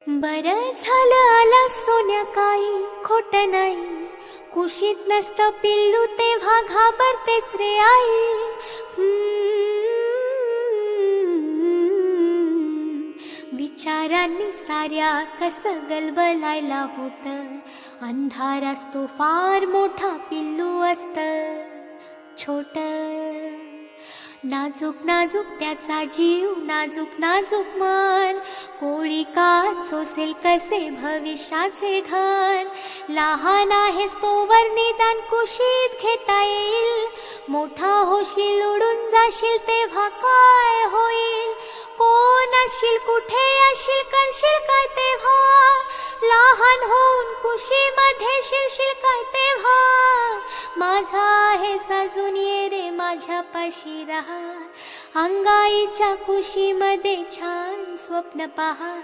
बरं झालं आला सोन्या, काही खोट नाही. कुशीत नसतं पिल्लू तेव्हा घाबरतेच रे आई. विचारांनी साऱ्या कसं गलबलायला होतं. अंधार असतो फार मोठा, पिल्लू असतं छोट. नाजूक नाजूक त्याचा जीव, नाजूक नाजूक मन. कोळी का सोसेल कसे भविष्याचे धन. लहान आहेस तोवर निदान कुशीत घेता येईल. मोठा होशील उडून जाशील तेव्हा काय होईल. कोण असशील कुठे असशील करशील काय तेव्हा. लहान होऊन कुशीमध्ये शिरशील काय तेव्हा. माझा आहे साजून ये रे माझ्यापाशी राहा. अंगाईच्या कुशीमध्ये छान स्वप्न पहा.